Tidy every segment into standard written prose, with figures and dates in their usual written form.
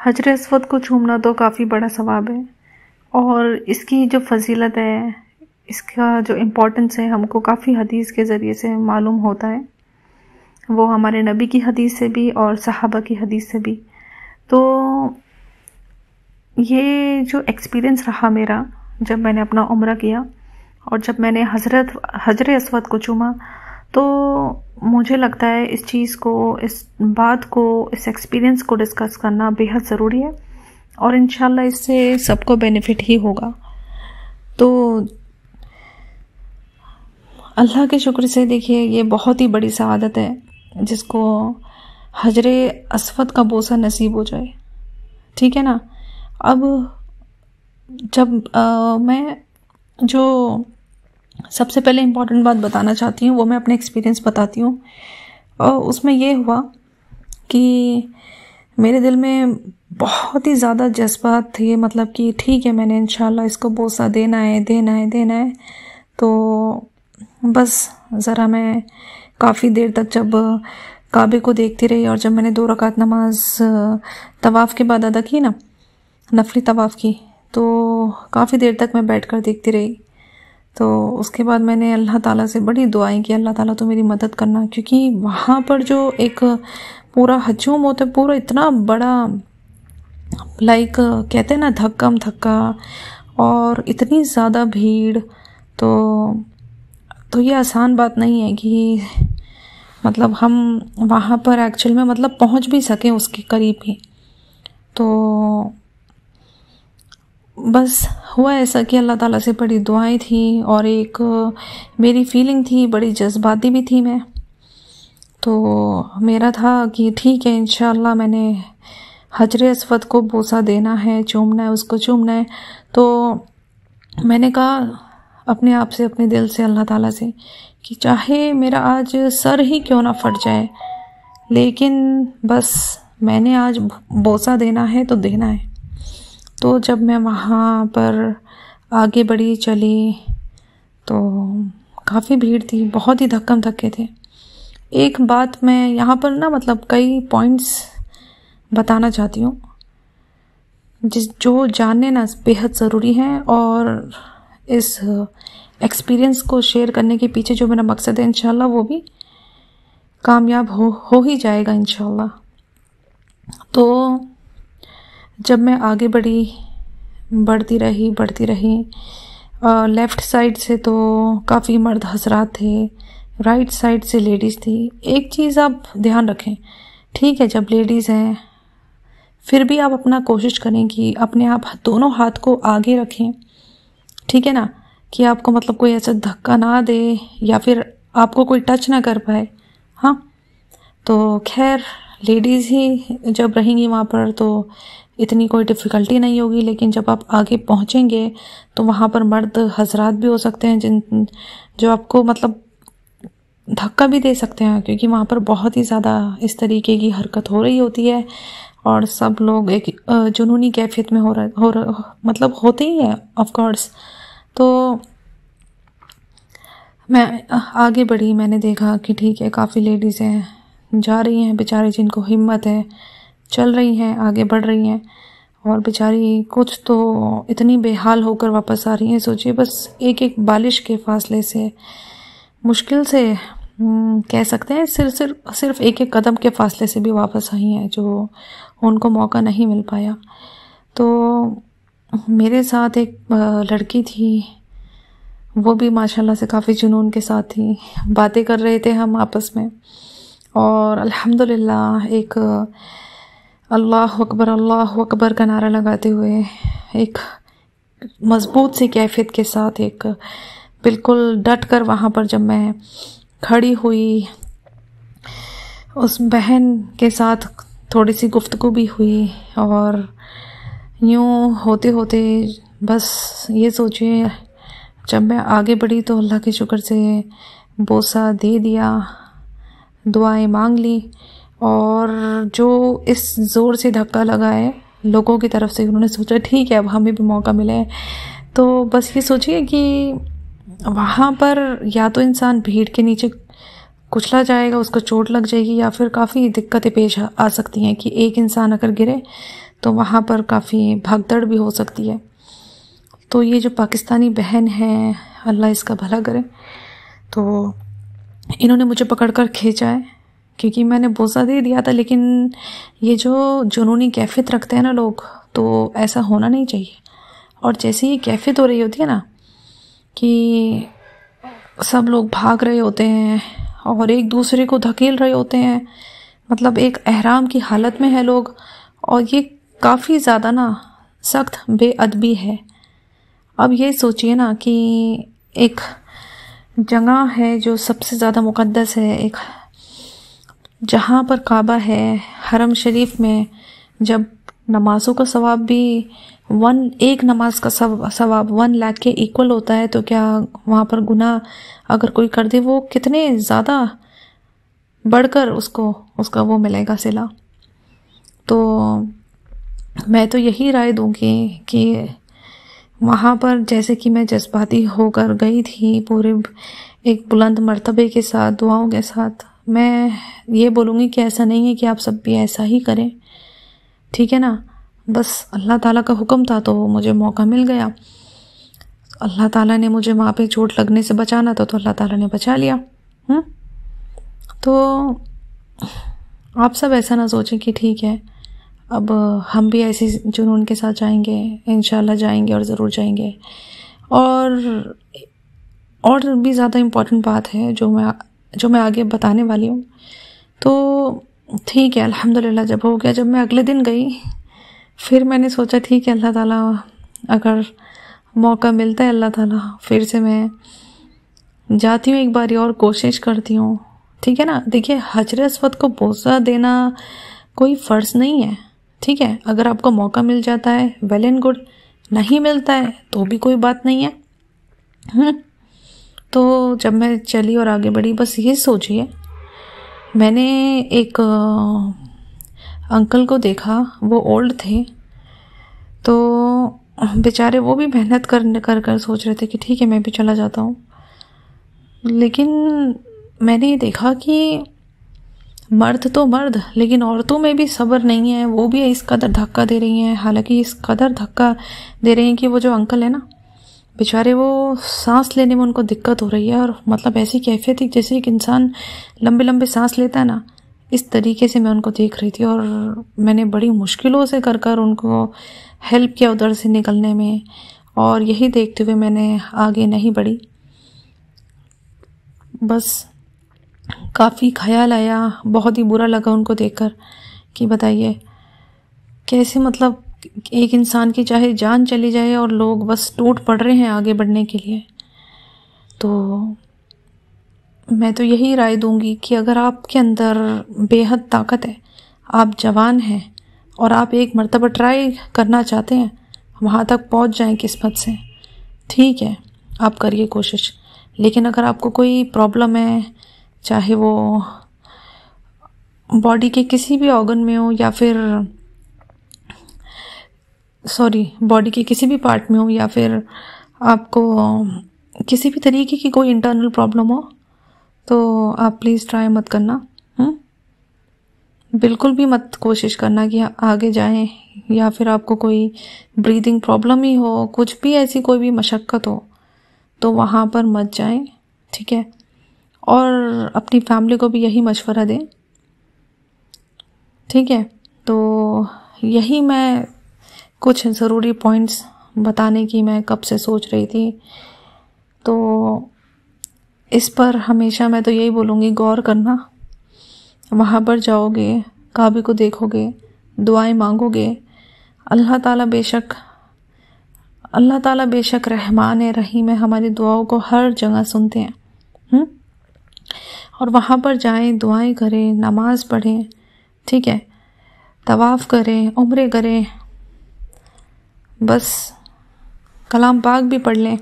हजर अस्वद को चूमना तो काफ़ी बड़ा सवाब है और इसकी जो फजीलत है, इसका जो इम्पोर्टेंस है, हमको काफ़ी हदीस के ज़रिए से मालूम होता है। वो हमारे नबी की हदीस से भी और सहाबा की हदीस से भी। तो ये जो एक्सपीरियंस रहा मेरा, जब मैंने अपना उम्रा किया और जब मैंने हजर अस्वद को चूमा, तो मुझे लगता है इस चीज़ को, इस बात को, इस एक्सपीरियंस को डिस्कस करना बेहद ज़रूरी है और इंशाल्लाह इससे सबको बेनिफिट ही होगा। तो अल्लाह के शुक्र से देखिए, ये बहुत ही बड़ी सआदत है जिसको हजर अस्वद का बोसा नसीब हो जाए। ठीक है ना। अब जब मैं जो सबसे पहले इम्पॉर्टेंट बात बताना चाहती हूँ, वो मैं अपने एक्सपीरियंस बताती हूँ। उसमें ये हुआ कि मेरे दिल में बहुत ही ज़्यादा जज्बात थे, मतलब कि ठीक है, मैंने इंशाल्लाह इसको बोसा देना है। तो बस ज़रा मैं काफ़ी देर तक जब काबे को देखती रही और जब मैंने 2 रकात नमाज तवाफ़ के बाद अदा की ना, नफली तवाफ़ की, तो काफ़ी देर तक मैं बैठकर देखती रही। तो उसके बाद मैंने अल्लाह ताला से बड़ी दुआएं की, अल्लाह ताला तो मेरी मदद करना, क्योंकि वहाँ पर जो एक पूरा हजूम होता है, पूरा इतना बड़ा, लाइक कहते हैं ना, धक्कम धक्का और इतनी ज़्यादा भीड़, तो ये आसान बात नहीं है कि मतलब हम वहाँ पर एक्चुअल में मतलब पहुँच भी सकें उसके करीब ही। तो बस हुआ ऐसा कि अल्लाह ताला से बड़ी दुआएं थी और एक मेरी फीलिंग थी, बड़ी जज्बाती भी थी मैं। तो मेरा था कि ठीक है, इंशाल्लाह मैंने हजर अस्वद को बोसा देना है, चूमना है, उसको चूमना है। तो मैंने कहा अपने आप से, अपने दिल से, अल्लाह ताला से कि चाहे मेरा आज सर ही क्यों ना फट जाए, लेकिन बस मैंने आज बोसा देना है तो देना है। तो जब मैं वहाँ पर आगे बढ़ी, चली, तो काफ़ी भीड़ थी, बहुत ही धक्कम धक्के थे। एक बात मैं यहाँ पर ना, मतलब कई पॉइंट्स बताना चाहती हूँ जो जानने ना बेहद ज़रूरी हैं, और इस एक्सपीरियंस को शेयर करने के पीछे जो मेरा मकसद है, इंशाल्लाह वो भी कामयाब हो ही जाएगा इंशाल्लाह। तो जब मैं आगे बढ़ती रही, लेफ़्ट साइड से तो काफ़ी मर्द हज़रात थे, राइट साइड से लेडीज़ थी। एक चीज़ आप ध्यान रखें, ठीक है, जब लेडीज़ हैं फिर भी आप अपना कोशिश करें कि अपने आप दोनों हाथ को आगे रखें, ठीक है ना, कि आपको मतलब कोई ऐसा धक्का ना दे या फिर आपको कोई टच ना कर पाए। हाँ, तो खैर लेडीज़ ही जब रहेंगी वहाँ पर तो इतनी कोई डिफ़िकल्टी नहीं होगी, लेकिन जब आप आगे पहुँचेंगे तो वहाँ पर मर्द हज़रात भी हो सकते हैं जो आपको मतलब धक्का भी दे सकते हैं, क्योंकि वहाँ पर बहुत ही ज़्यादा इस तरीके की हरकत हो रही होती है और सब लोग एक जुनूनी कैफियत में मतलब होते ही हैं ऑफ कोर्स। तो मैं आगे बढ़ी, मैंने देखा कि ठीक है, काफ़ी लेडीज़ हैं, जा रही हैं बेचारी, जिनको हिम्मत है चल रही हैं, आगे बढ़ रही हैं, और बेचारी कुछ तो इतनी बेहाल होकर वापस आ रही हैं। सोचिए, बस एक बालिश के फासले से, मुश्किल से कह सकते हैं सिर्फ एक कदम के फासले से भी वापस आई हैं, जो उनको मौका नहीं मिल पाया। तो मेरे साथ एक लड़की थी, वो भी माशाल्लाह से काफ़ी जुनून के साथ थी। बातें कर रहे थे हम आपस में और अल्हम्दुलिल्लाह एक अल्लाह अकबर का नारा लगाते हुए, एक मज़बूत सी कैफियत के साथ, एक बिल्कुल डट कर वहाँ पर जब मैं खड़ी हुई, उस बहन के साथ थोड़ी सी गुफ्तगू भी हुई और यूँ होते होते बस ये सोचिए, जब मैं आगे बढ़ी तो अल्लाह के शुक्र से बोसा दे दिया, दुआएं मांग ली, और जो इस ज़ोर से धक्का लगा है लोगों की तरफ से, उन्होंने सोचा ठीक है अब हमें भी मौका मिले। तो बस ये सोचिए कि वहाँ पर या तो इंसान भीड़ के नीचे कुचला जाएगा, उसको चोट लग जाएगी, या फिर काफ़ी दिक्कतें पेश आ सकती हैं कि एक इंसान अगर गिरे तो वहाँ पर काफ़ी भागदौड़ भी हो सकती है। तो ये जो पाकिस्तानी बहन है, अल्लाह इसका भला करे, तो इन्होंने मुझे पकड़कर खींचा है क्योंकि मैंने बोसा दे दिया था। लेकिन ये जो जुनूनी कैफियत रखते हैं ना लोग, तो ऐसा होना नहीं चाहिए। और जैसे ही कैफियत हो रही होती है ना कि सब लोग भाग रहे होते हैं और एक दूसरे को धकेल रहे होते हैं, मतलब एक एहराम की हालत में है लोग, और ये काफ़ी ज़्यादा ना सख्त बेअदबी है। अब ये सोचिए ना कि एक जगह है जो सबसे ज़्यादा मुक़द्दस है, एक जहाँ पर काबा है, हरम शरीफ में जब नमाज़ों का सवाब भी एक नमाज का सवाब 1 लाख के इक्वल होता है, तो क्या वहाँ पर गुनाह अगर कोई कर दे वो कितने ज़्यादा बढ़कर उसका वो मिलेगा सिला। तो मैं तो यही राय दूंगी कि वहाँ पर जैसे कि मैं जज्बाती होकर गई थी, पूरे एक बुलंद मर्तबे के साथ, दुआओं के साथ, मैं ये बोलूँगी कि ऐसा नहीं है कि आप सब भी ऐसा ही करें, ठीक है ना। बस अल्लाह ताला का हुक्म था तो मुझे मौका मिल गया। अल्लाह ताला ने मुझे वहाँ पे चोट लगने से बचाना था तो अल्लाह ताला ने बचा लिया। तो आप सब ऐसा ना सोचें कि ठीक है अब हम भी ऐसे जुनून के साथ जाएंगे, इंशाल्लाह जाएंगे और ज़रूर जाएंगे। और भी ज़्यादा इम्पॉर्टेंट बात है जो मैं आगे बताने वाली हूँ। तो ठीक है, अल्हम्दुलिल्लाह जब हो गया, जब मैं अगले दिन गई, फिर मैंने सोचा ठीक है अल्लाह ताला अगर मौका मिलता है, अल्लाह ताला फिर से मैं जाती हूँ, एक बार और कोशिश करती हूँ, ठीक है ना। देखिए, हजर अस्वद को बोसा देना कोई फ़र्ज़ नहीं है, ठीक है। अगर आपको मौका मिल जाता है वेल एंड गुड, नहीं मिलता है तो भी कोई बात नहीं है। तो जब मैं चली और आगे बढ़ी, बस ये सोचिए, मैंने एक अंकल को देखा, वो ओल्ड थे, तो बेचारे वो भी मेहनत कर सोच रहे थे कि ठीक है मैं भी चला जाता हूँ। लेकिन मैंने ये देखा कि मर्द तो मर्द, लेकिन औरतों में भी सब्र नहीं है, वो भी इस कदर धक्का दे रही हैं। हालांकि इस कदर धक्का दे रही हैं कि वो जो अंकल है ना, बेचारे वो सांस लेने में उनको दिक्कत हो रही है, और मतलब ऐसी कैफियत थी जैसे एक इंसान लंबे लंबे सांस लेता है ना, इस तरीके से मैं उनको देख रही थी। और मैंने बड़ी मुश्किलों से कर उनको हेल्प किया उधर से निकलने में, और यही देखते हुए मैंने आगे नहीं बढ़ी। बस काफ़ी ख्याल आया, बहुत ही बुरा लगा उनको देखकर कि बताइए कैसे, मतलब एक इंसान की चाहे जान चली जाए और लोग बस टूट पड़ रहे हैं आगे बढ़ने के लिए। तो मैं तो यही राय दूंगी कि अगर आपके अंदर बेहद ताकत है, आप जवान हैं और आप एक मर्तबा ट्राई करना चाहते हैं, वहाँ तक पहुँच जाएं किस्मत से, ठीक है आप करिए कोशिश। लेकिन अगर आपको कोई प्रॉब्लम है, चाहे वो बॉडी के किसी भी ऑर्गन में हो, या फिर बॉडी के किसी भी पार्ट में हो, या फिर आपको किसी भी तरीके की कोई इंटरनल प्रॉब्लम हो, तो आप प्लीज़ ट्राई मत करना। बिल्कुल भी मत कोशिश करना कि आगे जाएं, या फिर आपको कोई ब्रीदिंग प्रॉब्लम ही हो, कुछ भी ऐसी कोई भी मशक्क़त हो, तो वहाँ पर मत जाएं, ठीक है। और अपनी फैमिली को भी यही मशवरा दें, ठीक है। तो यही मैं कुछ ज़रूरी पॉइंट्स बताने की मैं कब से सोच रही थी। तो इस पर हमेशा मैं तो यही बोलूँगी, गौर करना। वहाँ पर जाओगे, काबे को देखोगे, दुआएं मांगोगे, अल्लाह ताला बेशक रहमान है, रहीम है, हमारी दुआओं को हर जगह सुनते हैं। और वहाँ पर जाएं, दुआएं करें, नमाज पढ़ें, ठीक है, तवाफ़ करें, उम्रे करें, बस कलाम पाक भी पढ़ लें।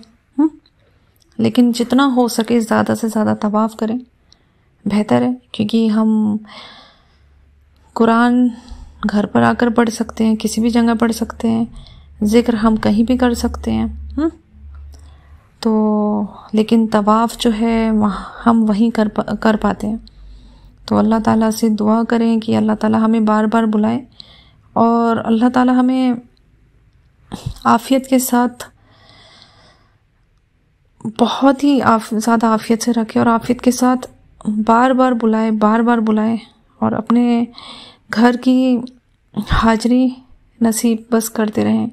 लेकिन जितना हो सके ज़्यादा से ज़्यादा तवाफ़ करें, बेहतर है। क्योंकि हम कुरान घर पर आकर पढ़ सकते हैं, किसी भी जगह पढ़ सकते हैं, ज़िक्र हम कहीं भी कर सकते हैं। तो लेकिन तवाफ़ जो है हम वहीं कर पाते हैं। तो अल्लाह ताला से दुआ करें कि अल्लाह ताला हमें बार बार बुलाए और अल्लाह ताला हमें आफ़ियत के साथ, बहुत ही ज़्यादा आफ़ियत से रखे और आफ़ियत के साथ बार बार बुलाए और अपने घर की हाज़री नसीब बस करते रहें।